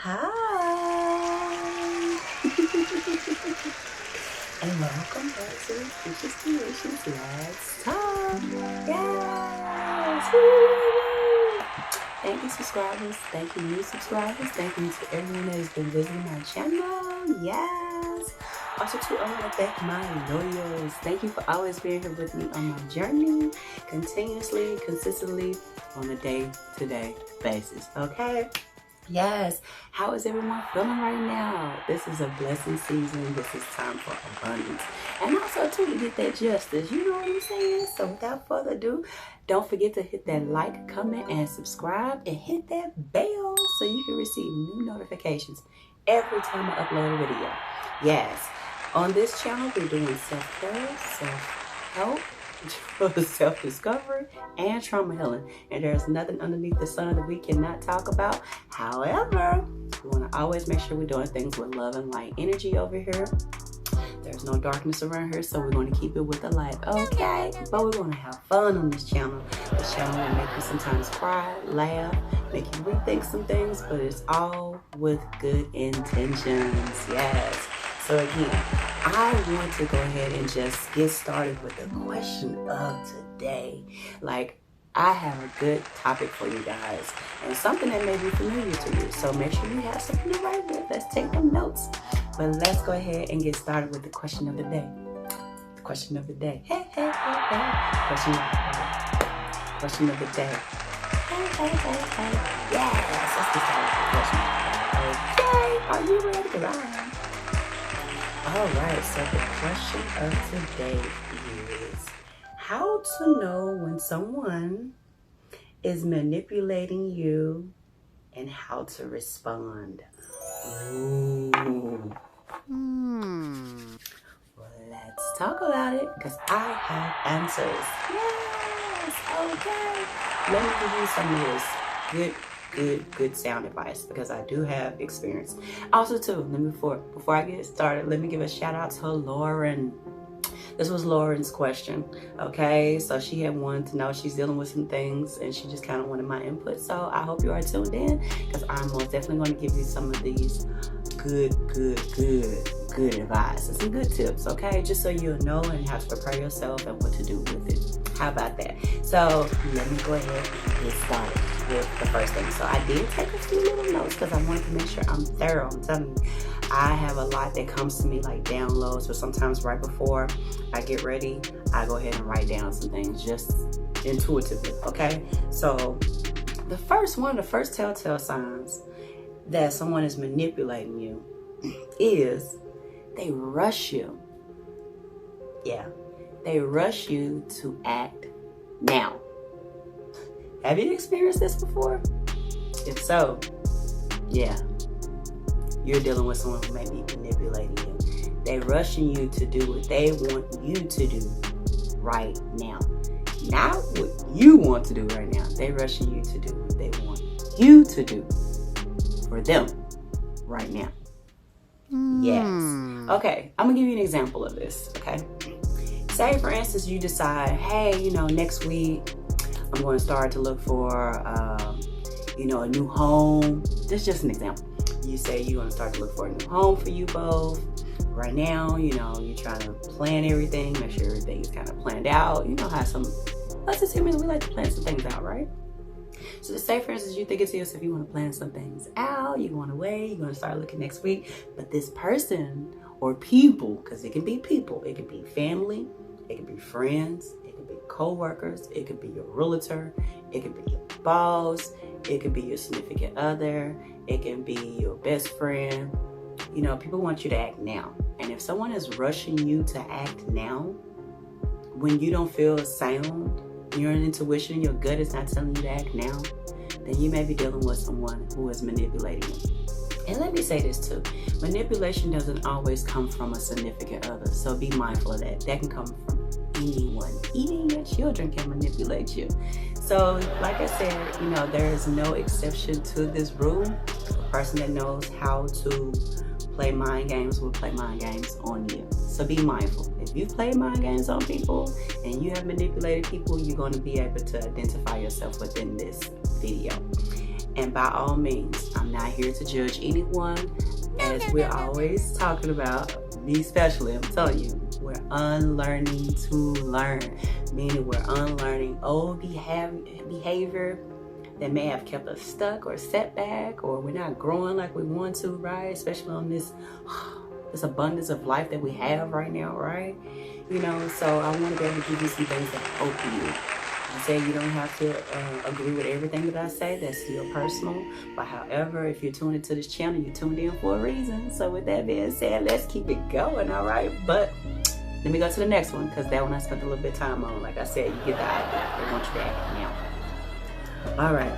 Hi! And welcome back to Rickesha's Creations. Let's talk! Yes! Woo! Thank you, subscribers. Thank you, new subscribers. Thank you to everyone that has been visiting my channel. Yes! Also, too, I want to thank my loyals. Thank you for always being here with me on my journey, continuously, consistently, on a day-to-day basis. Okay? Yes. How is everyone feeling right now? This is a blessing season. This is time for abundance. And also, too, to get that justice. You know what I'm saying? So without further ado, don't forget to hit that like, comment, and subscribe. And hit that bell so you can receive new notifications every time I upload a video. Yes. On this channel, we're doing self-care, self-help, self-discovery, and trauma healing. And there's nothing underneath the sun that we cannot talk about. However, we want to always make sure we're doing things with love and light energy over here. There's no darkness around here, so we're going to keep it with the light, okay? But we're going to have fun on this channel. This channel will make you sometimes cry, laugh, make you rethink some things, but it's all with good intentions. Yes. So again, I want to go ahead and just get started with the question of today. Like, I have a good topic for you guys and something that may be familiar to you. So make sure you have something to write with. Let's take them notes. But let's go ahead and get started with the question of the day. The question of the day. Hey, hey, hey, hey. Question of the day. Question of the day. Hey, hey, hey, hey. Yes, let's get started with the question of the day. Okay, are you ready? Because I am. All right, so the question of today is how to know when someone is manipulating you and how to respond. Ooh. Well, let's talk about it because I have answers. Yes, okay. Let me give you some of this good sound advice because I do have experience. Also too, before I get started, let me give a shout out to Lauren. This was Lauren's question. Okay, so she had wanted to know, she's dealing with some things and she just kind of wanted my input. So I hope you are tuned in because I'm most definitely going to give you some of these good advice and some good tips, okay? Just so you'll know and how to prepare yourself and what to do with it. How about that? So let me go ahead and get started with the first thing. So I did take a few little notes because I wanted to make sure I'm thorough. I'm telling you, I have a lot that comes to me like downloads, or sometimes right before I get ready, I go ahead and write down some things just intuitively, okay? So the first telltale signs that someone is manipulating you is they rush you. Yeah, they rush you to act now. Have you experienced this before? If so, yeah, you're dealing with someone who may be manipulating you. They're rushing you to do what they want you to do right now. Not what you want to do right now. They're rushing you to do what they want you to do for them right now. Yes. Okay, I'm gonna give you an example of this, okay? Say, for instance, you decide, hey, next week, I'm going to start to look for, a new home. This is just an example. You say you're going to start to look for a new home for you both. Right now, you're trying to plan everything, make sure everything is kind of planned out. You know how us as humans, we like to plan some things out, right? So say, for instance, you think it's yourself, you want to plan some things out, you're going away, you're going to start looking next week. But this person or people, because it can be people, it can be family, it can be friends, it can be co-workers, it could be your realtor, it could be your boss, it could be your significant other, it can be your best friend. People want you to act now. And if someone is rushing you to act now, when you don't feel sound, your intuition, your gut is not telling you to act now, then you may be dealing with someone who is manipulating you. And let me say this too. Manipulation doesn't always come from a significant other. So be mindful of that. That can come from anyone. Even your children can manipulate you. So like I said, there is no exception to this rule. A person that knows how to play mind games will play mind games on you. So be mindful. If you've played mind games on people and you have manipulated people, you're going to be able to identify yourself within this video. And by all means, I'm not here to judge anyone, as we're always talking about, me especially. I'm telling you, we're unlearning to learn, meaning we're unlearning old behavior that may have kept us stuck or set back, or we're not growing like we want to, right? Especially on this abundance of life that we have right now, right? You know, so I want to be able to give you some things that help you. I say you don't have to agree with everything that I say. That's still personal. But however, if you're tuned into this channel, you're tuned in for a reason. So with that being said, let's keep it going, all right? But let me go to the next one, because that one I spent a little bit of time on. Like I said, you get the idea. They want you to act now. All right.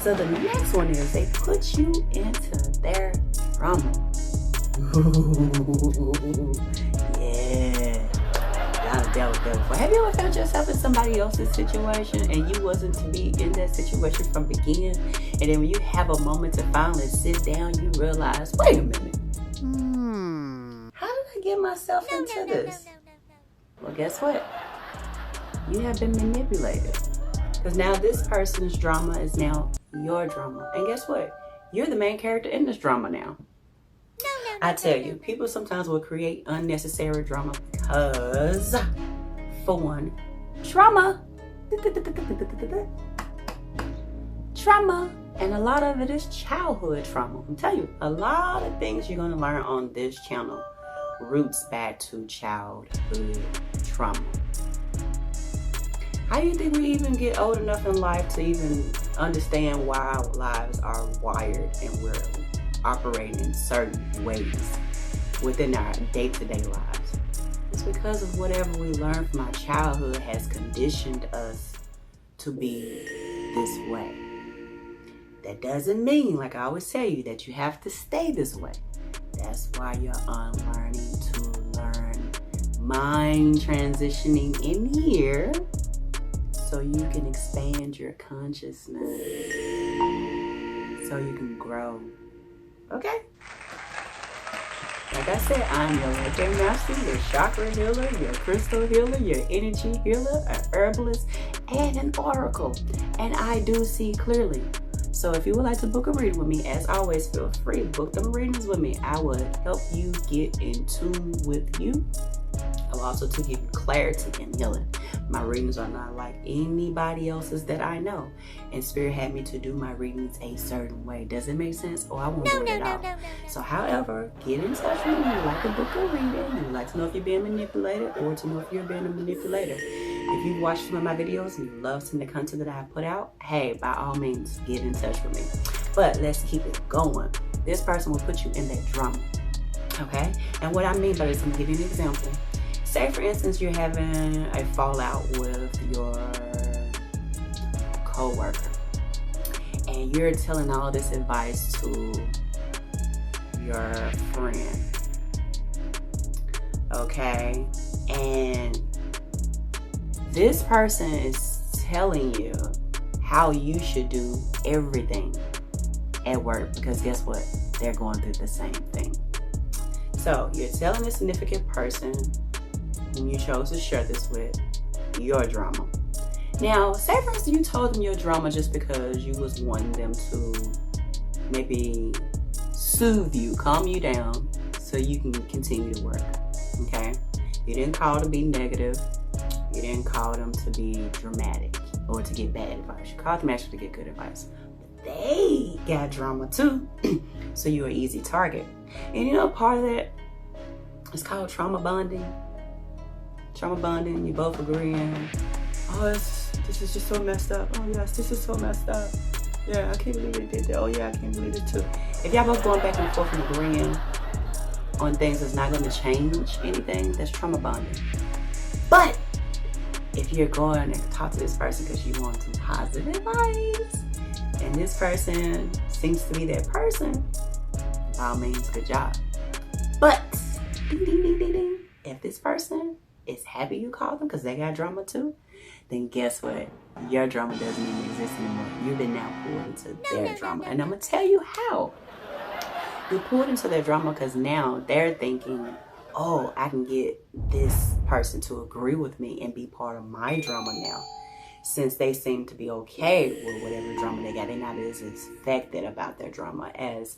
So the next one is they put you into their drama. Yeah. Have you ever found yourself in somebody else's situation and you wasn't to be in that situation from the beginning, and then when you have a moment to finally sit down, you realize, wait a minute, how did I get myself into this? Well, guess what? You have been manipulated, because now this person's drama is now your drama, and guess what? You're the main character in this drama now. I tell you, people sometimes will create unnecessary drama because, for one, trauma. And a lot of it is childhood trauma. I'm telling you, a lot of things you're going to learn on this channel roots back to childhood trauma. How do you think we even get old enough in life to even understand why our lives are wired and we're operating in certain ways within our day-to-day lives? It's because of whatever we learned from our childhood has conditioned us to be this way. That doesn't mean, like I always tell you, that you have to stay this way. That's why you're unlearning to learn. Mind transitioning in here so you can expand your consciousness, so you can grow. Okay? Like I said, I'm your Reiki Master, your chakra healer, your crystal healer, your energy healer, an herbalist, and an oracle. And I do see clearly. So if you would like to book a reading with me, as always, feel free to book them readings with me. I would help you get in tune with you. I will also to give you clarity and healing. My readings are not like anybody else's that I know. And Spirit had me to do my readings a certain way. Does it make sense? Or I won't do it at all. So however, get in touch with me. You like to book a reading. You would like to know if you're being manipulated, or to know if you're being a manipulator. If you've watched some of my videos and you love some of the content that I put out, hey, by all means, get in touch with me. But let's keep it going. This person will put you in that drama. Okay? And what I mean by this, I'm going to give you an example. Say, for instance, you're having a fallout with your co-worker, and you're telling all this advice to your friend, okay? And this person is telling you how you should do everything at work, because guess what? They're going through the same thing. So you're telling a significant person whom you chose to share this with your drama. Now, say for instance you told them your drama just because you was wanting them to maybe soothe you, calm you down so you can continue to work, okay? You didn't call to be negative. You didn't call them to be dramatic or to get bad advice. You called them actually to get good advice. But they got drama too, so you're an easy target. And you know, part of that is called trauma bonding. Trauma bonding, you both agreeing, oh, this is just so messed up. Oh yes, this is so messed up. Yeah, I can't believe it did that. Oh yeah, I can't believe it too. If y'all both going back and forth and agreeing on things that's not going to change anything, that's trauma bonding. But if you're going to talk to this person because you want some positive advice, and this person seems to be that person, by all means, good job. But ding, ding, ding, ding, ding, if this person is happy you called them because they got drama too, then guess what? Your drama doesn't even exist anymore. You've been now pulled into their drama. And I'm going to tell you how. You're pulled into their drama because now they're thinking, oh, I can get this person to agree with me and be part of my drama now. since they seem to be okay with whatever drama they got, they're not as affected about their drama as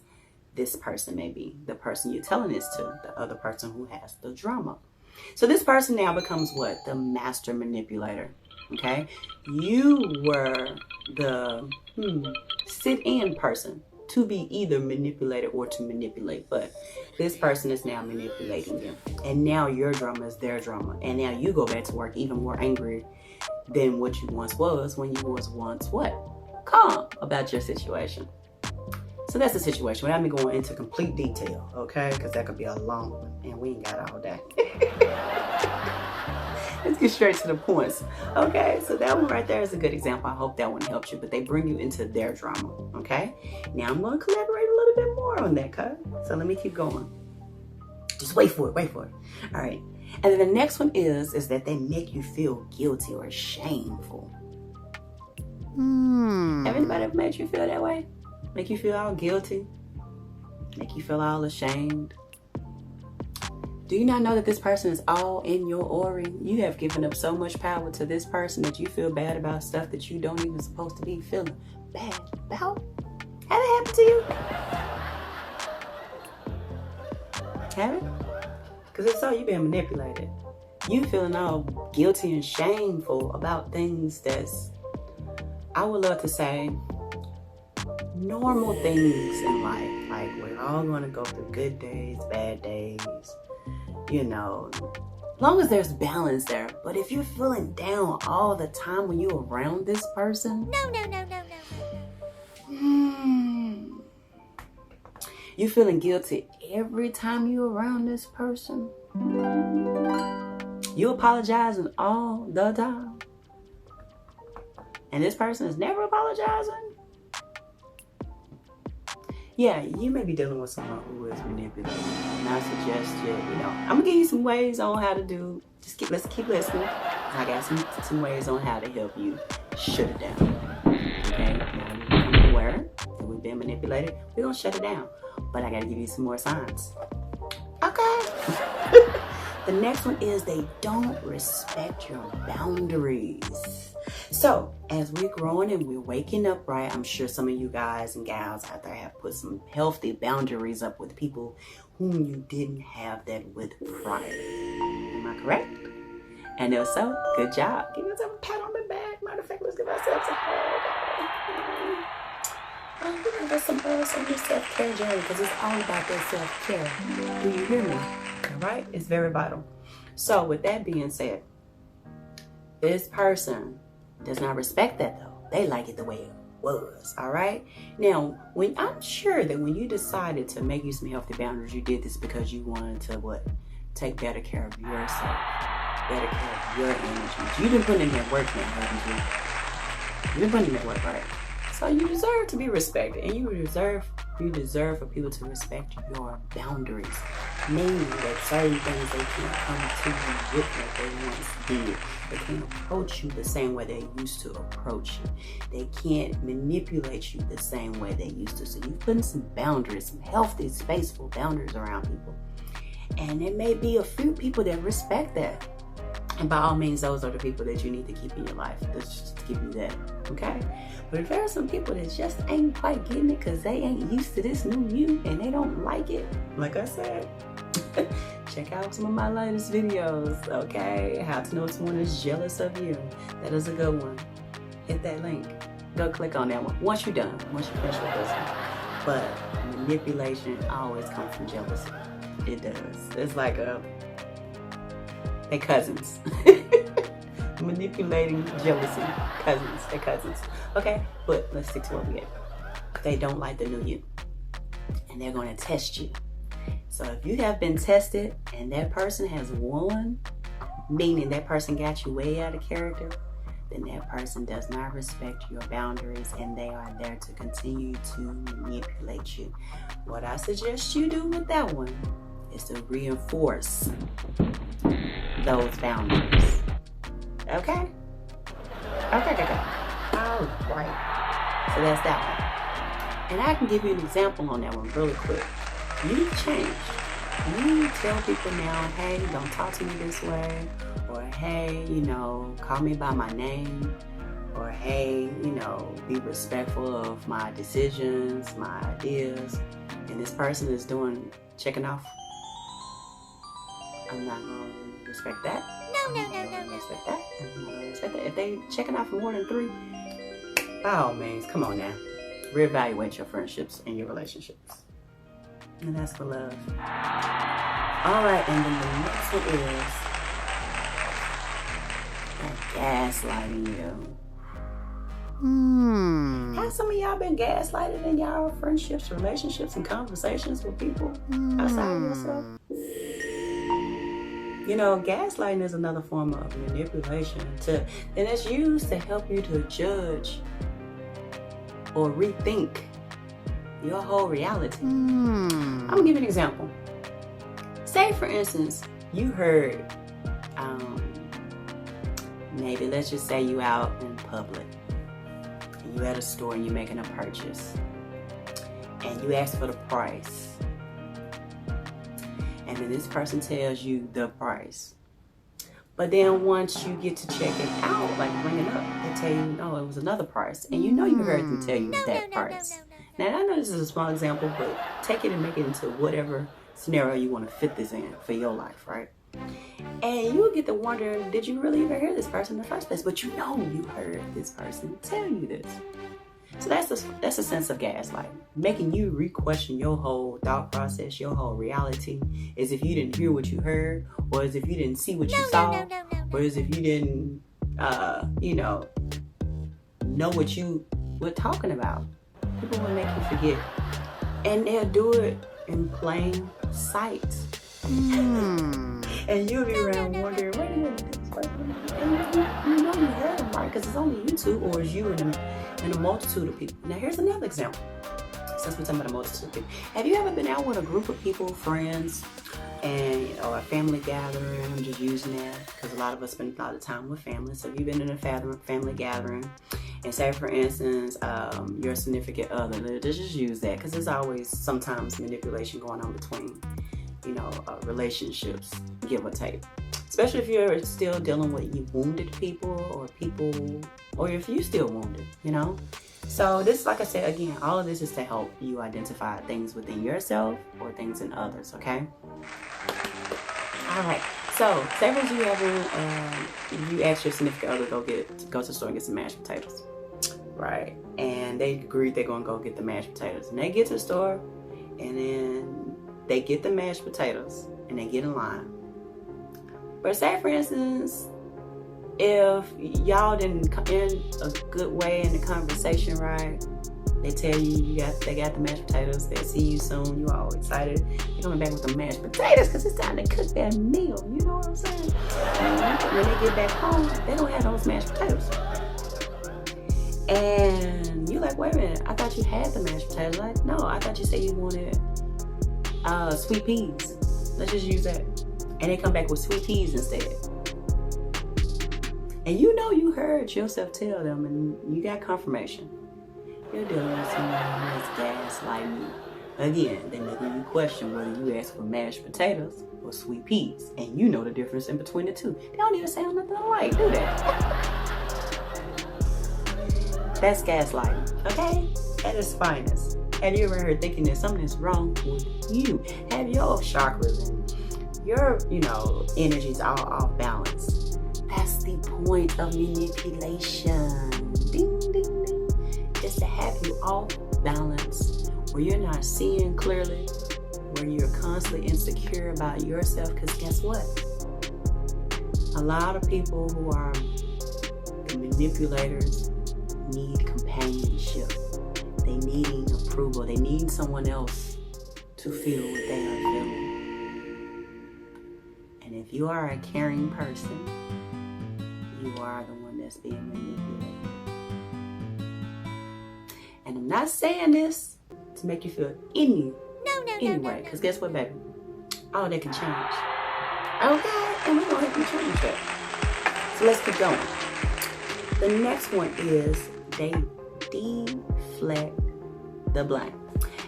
this person may be. The person you're telling this to, the other person who has the drama. So this person now becomes what? The master manipulator. Okay? You were the sit-in person to be either manipulated or to manipulate. But this person is now manipulating you. And now your drama is their drama. And now you go back to work even more angry than what you once was when you was once what? Calm about your situation. So that's the situation without me going into complete detail, okay? Because that could be a long one and we ain't got all day. Let's get straight to the points. Okay, so that one right there is a good example. I hope that one helps you, but they bring you into their drama, okay? Now I'm going to collaborate a little bit more on that, okay? So let me keep going. Just wait for it. All right. And then the next one is that they make you feel guilty or shameful. Have anybody ever made you feel that way? Make you feel all guilty? Make you feel all ashamed? Do you not know that this person is all in your aura? You have given up so much power to this person that you feel bad about stuff that you don't even supposed to be feeling bad about? Have that happened to you? Have it? Because if so, you've been manipulated. You feeling all guilty and shameful about things that's, I would love to say, normal things in life. Like we're all going to go through good days, bad days. You know, as long as there's balance there. But if you're feeling down all the time when you're around this person, no. You feeling guilty every time you're around this person. You apologizing all the time. And this person is never apologizing. Yeah, you may be dealing with someone who is manipulating. And I suggest I'm gonna give you some ways on how to do. Let's keep listening. I got some ways on how to help you shut it down. Okay, now you become aware that we've been manipulated. We're gonna shut it down, but I gotta give you some more signs. Okay. The next one is they don't respect your boundaries. So as we're growing and we're waking up, right, I'm sure some of you guys and gals out there have put some healthy boundaries up with people whom you didn't have that with prior. Am I correct? And if so, good job. Give yourself a pat on the back. Matter of fact, let's give ourselves a hug. That's some self-care journey, because it's all about that self-care. Do you hear me? All right? It's very vital. So with that being said, this person does not respect that though. They like it the way it was, all right? Now, I'm sure that when you decided to make you some healthy boundaries, you did this because you wanted to what? Take better care of yourself, better care of your energy. You've been putting in that work now, haven't you? You've been putting in that work, right? So you deserve to be respected, and you deserve for people to respect your boundaries. Meaning that certain things they can't come to you with like they once did. They can't approach you the same way they used to approach you. They can't manipulate you the same way they used to. So you're putting some boundaries, some healthy, spaceful boundaries around people. And there may be a few people that respect that. And by all means, those are the people that you need to keep in your life. Let's just give you that, okay? But if there are some people that just ain't quite getting it because they ain't used to this new you and they don't like it, like I said, check out some of my latest videos, okay? How to know if someone is jealous of you. That is a good one. Hit that link. Go click on that one. Once you're done, once you finish with this one. But manipulation always comes from jealousy. It does. It's like they're cousins. Manipulating, jealousy, cousins. They're cousins. Okay, but let's stick to what we get. They don't like the new you. And they're going to test you. So if you have been tested and that person has won, meaning that person got you way out of character, then that person does not respect your boundaries and they are there to continue to manipulate you. What I suggest you do with that one is to reinforce those boundaries. Okay? Okay. All right. So that's that one. And I can give you an example on that one really quick. You've changed. You tell people now, hey, don't talk to me this way. Or hey, call me by my name. or hey, you know, be respectful of my decisions, my ideas, and this person is checking off, I'm not going to respect that. No. Respect that. I'm not going to respect that. If they checking off more than 3, by all means, come on now. Reevaluate your friendships and your relationships. And that's for love. All right, and then the next one is gaslighting you. Have some of y'all been gaslighted in y'all friendships, relationships, and conversations with people outside of yourself? You know, gaslighting is another form of manipulation and it's used to help you to judge or rethink your whole reality. I'm gonna give you an example. Say, for instance, you heard, maybe let's just say you out in public and you at a store and you're making a purchase and you ask for the price. And then this person tells you the price. But then once you get to check it out, like bring it up, they tell you, no, it was another price. And you know you heard them tell you that price. Now, I know this is a small example, but take it and make it into whatever scenario you want to fit this in for your life, right? And you'll get to wonder, did you really even hear this person in the first place? But you know you heard this person tell you this. So that's a sense of gaslighting, making you re-question your whole thought process, your whole reality, as if you didn't hear what you heard, or as if you didn't see what you saw, or as if you didn't, know what you were talking about. People will make you forget, and they'll do it in plain sight. And you'll be around wondering, wait a minute, this person, and you know you heard them, right? Because it's only you two, or it's you and a multitude of people. Now here's another example. Since we're talking about a multitude of people, have you ever been out with a group of people, friends, and a family gathering? I'm just using that because a lot of us spend a lot of time with family. So if you've been in a family gathering, and say for instance, your significant other, let's just use that because there's always sometimes manipulation going on between, relationships, give or take. Especially if you're still dealing with wounded people, or if you're still wounded, So this, like I said, again, all of this is to help you identify things within yourself or things in others, okay? All right. So, say for instance you ask your significant other to go to the store and get some mashed potatoes, right? And they agreed they're gonna go get the mashed potatoes, and they get to the store, and then they get the mashed potatoes, and they get in line. But say for instance, if y'all didn't come in a good way in the conversation, right? They tell you they got the mashed potatoes. They'll see you soon. You all excited. They're coming back with the mashed potatoes because it's time to cook that meal. You know what I'm saying? And when they get back home, they don't have those mashed potatoes. And you're like, wait a minute. I thought you had the mashed potatoes. Like, no, I thought you said you wanted sweet peas. Let's just use that. And they come back with sweet peas instead. And you heard yourself tell them, and you got confirmation. You're dealing with someone that's gaslighting you. Again, they're making you question whether you ask for mashed potatoes or sweet peas. And you know the difference in between the two. They don't even sound nothing alike, do they? That's gaslighting, okay? At its finest. Have you ever heard thinking that something is wrong with you? Have your chakras and your, energies all off balance? That's the point of manipulation. Ding, ding, ding. Just to have you off balance, where you're not seeing clearly, where you're constantly insecure about yourself. Because guess what? A lot of people who are the manipulators need companionship. They need approval. They need someone else to feel what they are feeling. And if you are a caring person, you are the one that's being manipulated. And I'm not saying this to make you feel anyway, because guess what, baby? All that can change. Okay, and we're going to help you change that. So let's keep going. The next one is they deflect the blame.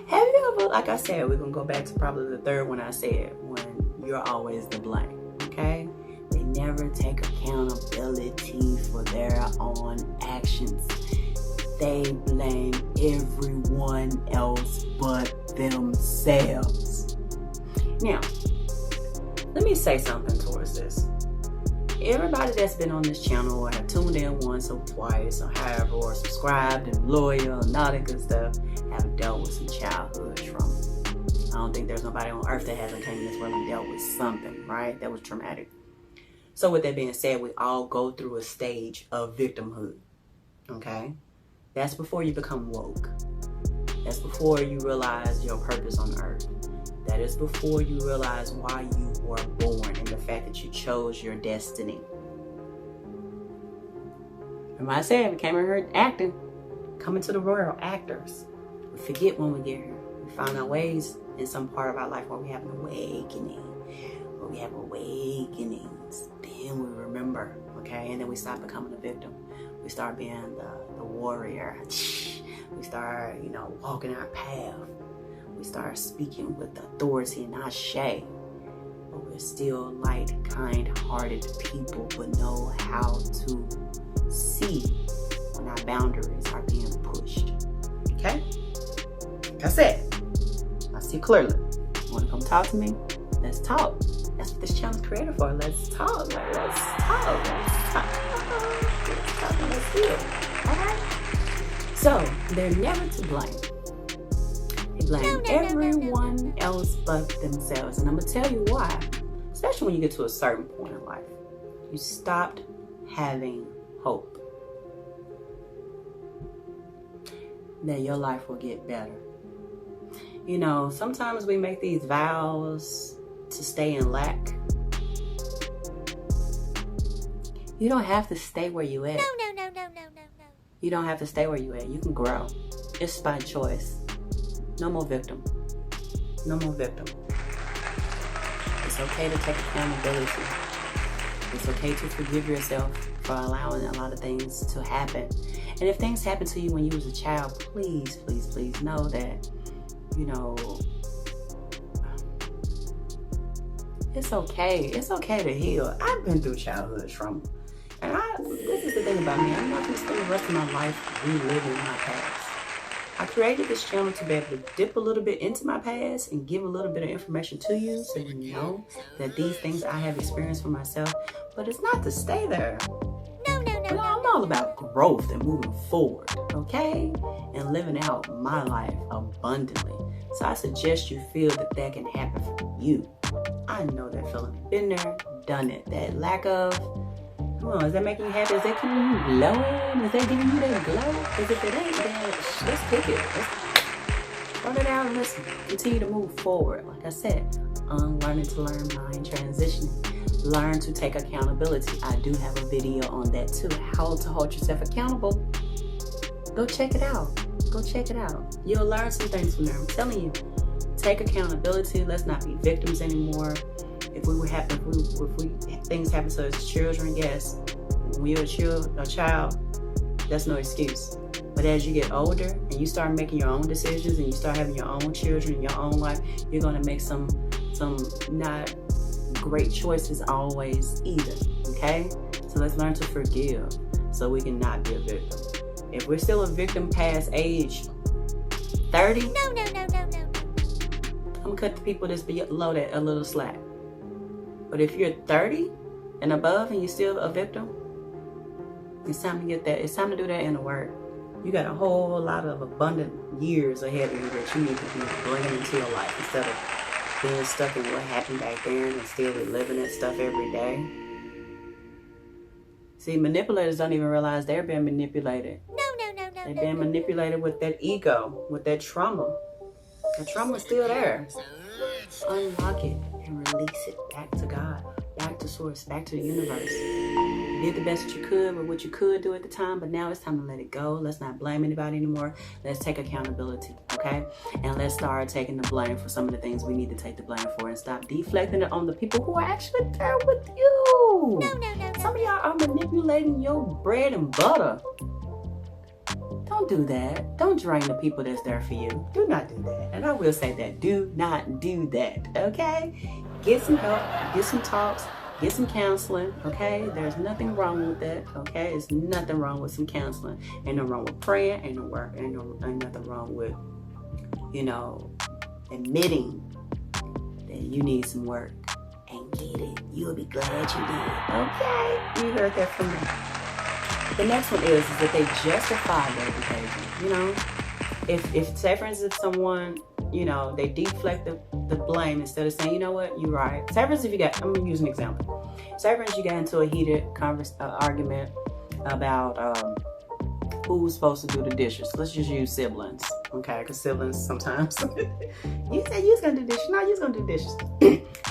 Have you ever, like I said, we're going to go back to probably the third one I said, when you're always the blame, okay? They never take accountability for their own actions. They blame everyone else but themselves. Now, let me say something towards this. Everybody that's been on this channel or have tuned in once or twice or however, or subscribed and loyal and all that good stuff, have dealt with some childhood trauma. I don't think there's nobody on earth that hasn't came in this world and dealt with something, right? That was traumatic. So with that being said, we all go through a stage of victimhood, okay? That's before you become woke. That's before you realize your purpose on earth. That is before you realize why you were born and the fact that you chose your destiny. Remember I said, we came in here acting, coming to the world, actors. We forget when we get here. We find our ways in some part of our life where we have an awakening. Where we have awakenings. Then we remember, okay? And then we stop becoming a victim. We start being the warrior. We start, walking our path. We start speaking with authority and ashe. But we're still light, kind-hearted people, but know how to see when our boundaries are being pushed. Okay? Like I said, I see clearly. You want to come talk to me? Let's talk. That's what this channel is created for. Let's talk. Let's talk. Let's talk. Let's talk and let's heal. Alright? So, they're never to blame. They blame everyone else but themselves. And I'm going to tell you why. Especially when you get to a certain point in life. You stopped having hope that your life will get better. Sometimes we make these vows to stay in lack. You don't have to stay where you at. No. You don't have to stay where you at. You can grow. It's by choice. No more victim. No more victim. It's okay to take accountability. It's okay to forgive yourself for allowing a lot of things to happen. And if things happen to you when you was a child, please, please, please know that, it's okay. It's okay to heal. I've been through childhood trauma. And this is the thing about me. I'm not going to spend the rest of my life reliving my past. I created this channel to be able to dip a little bit into my past and give a little bit of information to you so you know that these things I have experienced for myself. But it's not to stay there. No, I'm all about growth and moving forward, okay? And living out my life abundantly. So I suggest you feel that can happen for you. I know that feeling. Been there, done it. That lack of, come on, is that making you happy? Is that keeping you glowing? Is that giving you that glow? Because if it ain't, then let's pick it. Let's run it out and let's continue to move forward. Like I said, unlearning to learn, mind transitioning. Learn to take accountability. I do have a video on that too. How to hold yourself accountable. Go check it out. Go check it out. You'll learn some things from there. I'm telling you. Take accountability. Let's not be victims anymore. If things happen to us as children, yes. When you're a child, that's no excuse. But as you get older and you start making your own decisions and you start having your own children in your own life, you're gonna make some not great choices always either. Okay? So let's learn to forgive so we can not be a victim. If we're still a victim past age 30, no. I'm gonna cut the people that's below that a little slack. But if you're 30 and above and you're still a victim, it's time to get that. It's time to do that inner work. You got a whole lot of abundant years ahead of you that you need to be bringing into your life instead of being stuck in what happened back then and still reliving that stuff every day. See, manipulators don't even realize they're being manipulated. No. They're being manipulated with that ego, with that trauma. The trauma's still there. Unlock it and release it back to God, back to source, back to the universe. You did the best that you could with what you could do at the time, but now it's time to let it go. Let's not blame anybody anymore. Let's take accountability, okay? And let's start taking the blame for some of the things we need to take the blame for and stop deflecting it on the people who are actually there with you. No. Some of y'all are manipulating your bread and butter. Don't do that. Don't drain the people that's there for you. Do not do that. And I will say that. Do not do that, okay? Get some help. Get some talks. Get some counseling, okay? There's nothing wrong with that, okay? There's nothing wrong with some counseling. Ain't no wrong with praying. Ain't nothing wrong with, you know, admitting that you need some work and get it. You'll be glad you did, okay? You heard that from me. The next one is that they justify their behavior, you know? If say for instance, if someone, you know, they deflect the blame instead of saying, you know what, you're right. Say for instance, I'm gonna use an example. Say for instance, you got into a heated argument about who's supposed to do the dishes. Let's just use siblings, okay? Because siblings sometimes, you said you was gonna do dishes. No, you was gonna do dishes.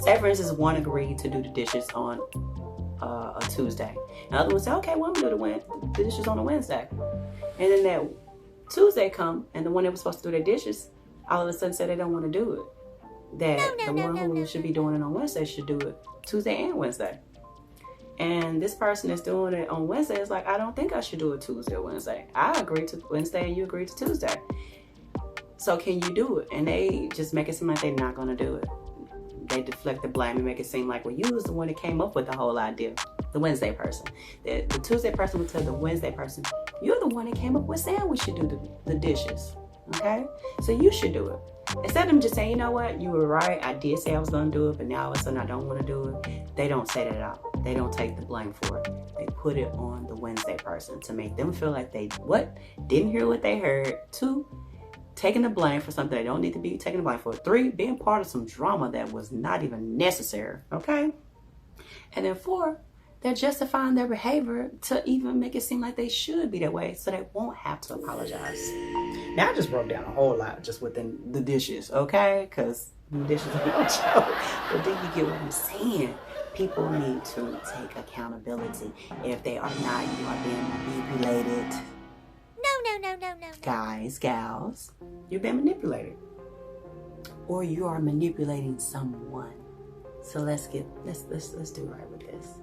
Say for instance, one agreed to do the dishes on a Tuesday. The other one said, okay, well, I'm gonna do the dishes on a Wednesday. And then that Tuesday come, and the one that was supposed to do their dishes all of a sudden said they don't want to do it. That the one who should be doing it on Wednesday should do it Tuesday and Wednesday. And this person that's doing it on Wednesday is like, I don't think I should do it Tuesday or Wednesday. I agreed to Wednesday and you agreed to Tuesday. So can you do it? And they just make it seem like they're not going to do it. They deflect the blame and make it seem like, well, you was the one that came up with the whole idea. The Wednesday person. The Tuesday person would tell the Wednesday person, you're the one that came up with saying we should do the dishes. Okay? So you should do it. Instead of them just saying, you know what, you were right, I did say I was going to do it, but now all of a sudden I don't want to do it. They don't say that at all. They don't take the blame for it. They put it on the Wednesday person to make them feel like they, didn't hear what they heard. 2, taking the blame for something they don't need to be taking the blame for. 3, being part of some drama that was not even necessary. Okay? And then 4, they're justifying their behavior to even make it seem like they should be that way so they won't have to apologize. Now I just broke down a whole lot just within the dishes, okay? Because the dishes are no joke. But then you get what I'm saying. People need to take accountability. If they are not, you are being manipulated. No. Guys, gals, you're being manipulated. Or you are manipulating someone. So let's do right with this.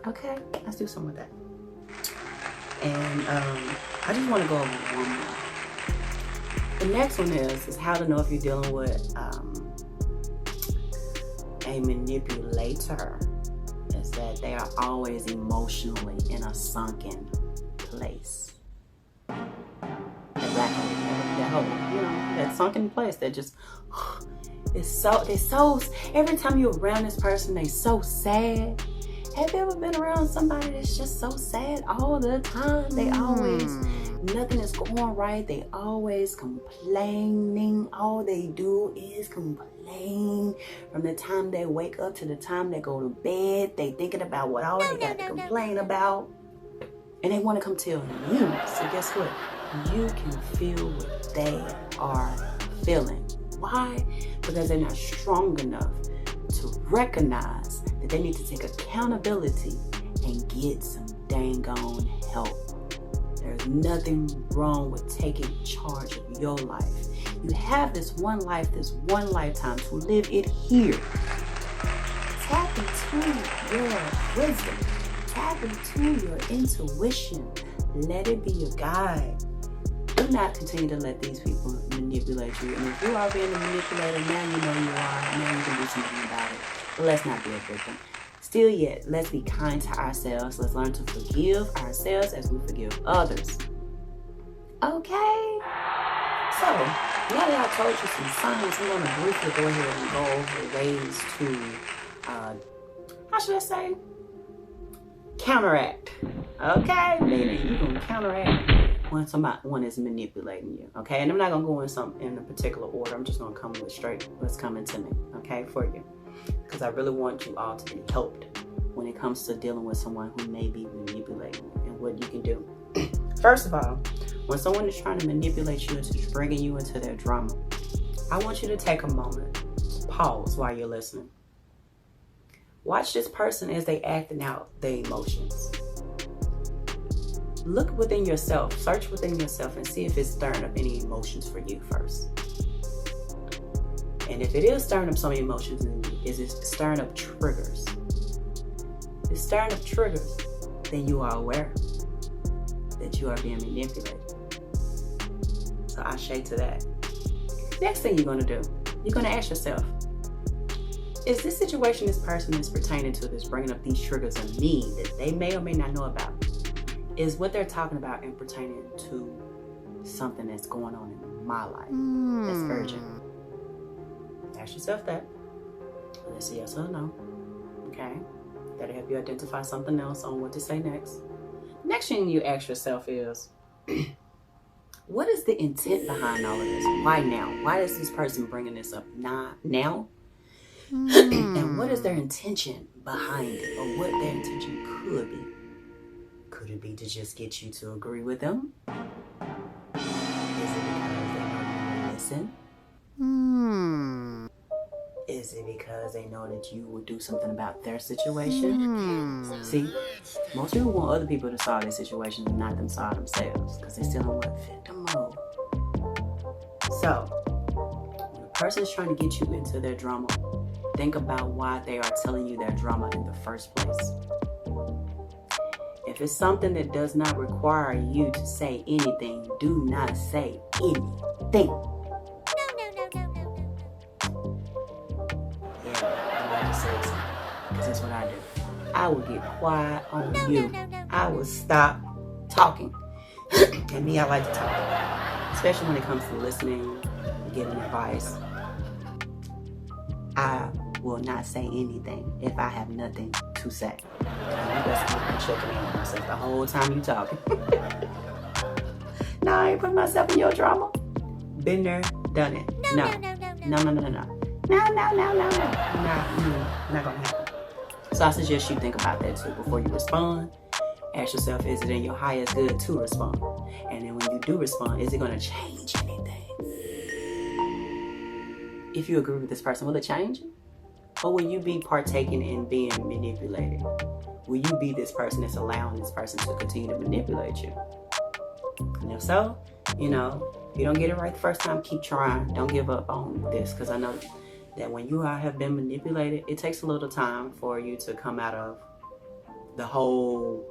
Okay, let's do some of that. And I just want to go over one more. The next one is how to know if you're dealing with a manipulator. Is that they are always emotionally in a sunken place. That hole, you know, that sunken place that just they're so every time you're around this person, they so sad. Have you ever been around somebody that's just so sad all the time? They always, nothing is going right. They always complaining. All they do is complain. From the time they wake up to the time they go to bed, they thinking about what all they got to complain about. And they want to come tell you. So guess what? You can feel what they are feeling. Why? Because they're not strong enough to recognize that they need to take accountability and get some dang on help. There's nothing wrong with taking charge of your life. You have this one life, this one lifetime to live it here. Tap into your wisdom. Tap into your intuition. Let it be your guide. Do not continue to let these people manipulate you. And if you are being a manipulator, now you know you are. Now you can do something about it. But let's not be a victim. Still yet, let's be kind to ourselves. Let's learn to forgive ourselves as we forgive others. Okay? So, now that I told you some signs, I'm going to briefly go ahead and go over ways to, how should I say? Counteract. Okay? Meaning you can counteract when someone is manipulating you, okay? And I'm not gonna go in a particular order. I'm just gonna come with straight what's coming to me, okay, for you, because I really want you all to be helped when it comes to dealing with someone who may be manipulating you and what you can do. First of all, when someone is trying to manipulate you into bringing you into their drama, I want you to take a moment, pause while you're listening. Watch this person as they acting out their emotions. Look within yourself, search within yourself and see if it's stirring up any emotions for you first. And if it is stirring up some emotions in you, is it stirring up triggers? If it's stirring up triggers, then you are aware that you are being manipulated. So I shade to that. Next thing you're going to do, you're going to ask yourself, is this situation this person is pertaining to, that's bringing up these triggers in me that they may or may not know about, is what they're talking about and pertaining to something that's going on in my life that's urgent? Ask yourself that. Let's see, yes or no. Okay? That'll help you identify something else on what to say next. Next thing you ask yourself is, what is the intent behind all of this? Why now? Why is this person bringing this up now? And what is their intention behind it, or what their intention could be? Could it be to just get you to agree with them? Is it because they know you will listen? Is it because they know that you will do something about their situation? See, most people want other people to solve their situations and not them solve themselves, because they still in what? Victim mode. So, when a person is trying to get you into their drama, think about why they are telling you their drama in the first place. If it's something that does not require you to say anything, do not say anything. Because that's what I do. I will get quiet on you. I will stop talking. And me, I like to talk. Especially when it comes to listening, giving advice. I will not say anything if I have nothing to say. You best keep checking in on myself the whole time you talking. No, I ain't putting myself in your drama. Been there, done it. No. Not gonna happen. So I suggest you think about that too before you respond. Ask yourself, is it in your highest good to respond? And then when you do respond, is it gonna change anything? If you agree with this person, will it change it? Or will you be partaking in being manipulated? Will you be this person that's allowing this person to continue to manipulate you? And if so, you know, if you don't get it right the first time, keep trying. Don't give up on this, because I know that when you have been manipulated, it takes a little time for you to come out of the whole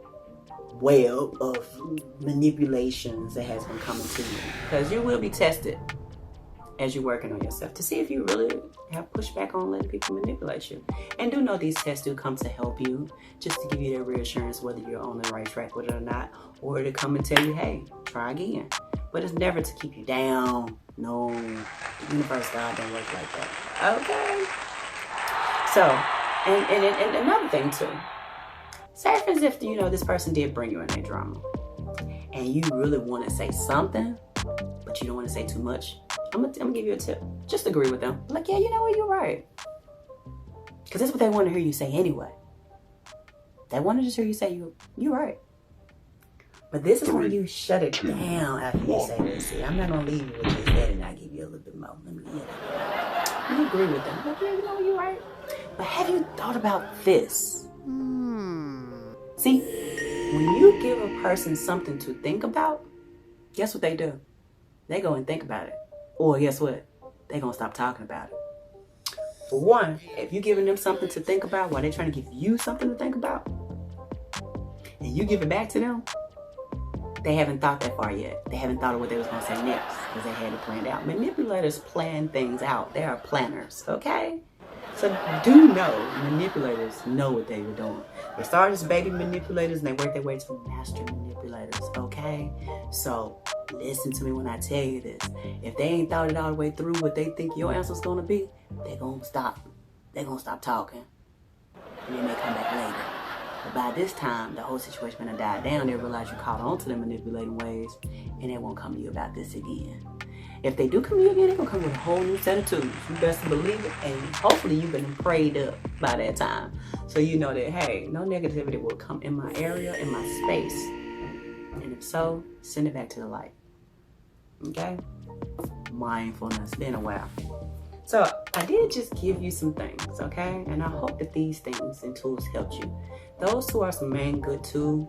web of manipulations that has been coming to you. Because you will be tested as you're working on yourself to see if you really have pushed back on letting people manipulate you. And do know these tests do come to help you, just to give you that reassurance whether you're on the right track with it or not, or to come and tell you, hey, try again. But it's never to keep you down. No, the universe, God don't work like that. Okay. So, and another thing too. Say as if, you know, this person did bring you in a drama, and you really want to say something, but you don't want to say too much. I'm gonna give you a tip. Just agree with them. Like, yeah, you know what, you're right. Because that's what they want to hear you say anyway. They want to just hear you say you're right. But this is when you shut it down after you say this. See, I'm not going to leave you with just that and I'll give you a little bit more. Let me hear that. You agree with them. Like, yeah, you know, you're right. But have you thought about this? See, when you give a person something to think about, guess what they do? They go and think about it. Or guess what? They're going to stop talking about it. For one, if you're giving them something to think about while they're trying to give you something to think about, and you give it back to them, they haven't thought that far yet. They haven't thought of what they was going to say next because they had it planned out. Manipulators plan things out. They are planners, okay? So do know, manipulators know what they were doing. They started as baby manipulators and they worked their way to master manipulators, okay? So listen to me when I tell you this. If they ain't thought it all the way through what they think your answer's going to be, they're going to stop. They're going to stop talking. And they may come back later. But by this time, the whole situation gonna die down. They realize you caught on to their manipulating ways, and they won't come to you about this again. If they do come to you again, they're gonna come with a whole new set of tools. You best believe it, and hopefully you've been prayed up by that time. So you know that, hey, no negativity will come in my area, in my space. And if so, send it back to the light. Okay? Mindfulness, been a while. So I did just give you some things, okay? And I hope that these things and tools helped you. Those two are some main good tools.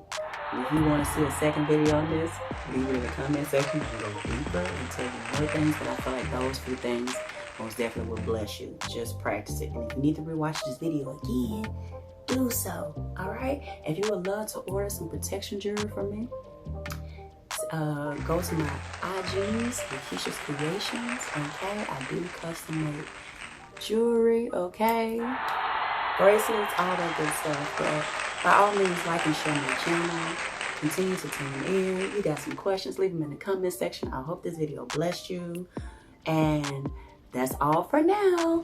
If you want to see a second video on this, leave it in the comment section. I'll go deeper and tell you more things, but I feel like those few things most definitely will bless you. Just practice it. And if you need to rewatch this video again, do so, all right? If you would love to order some protection jewelry from me, go to my IGs, Rickesha's Creations, okay? I do custom made jewelry, okay? Bracelets, all that good stuff. But by all means, like and share my channel. Continue to tune in. You got some questions, leave them in the comment section. I hope this video blessed you. And that's all for now.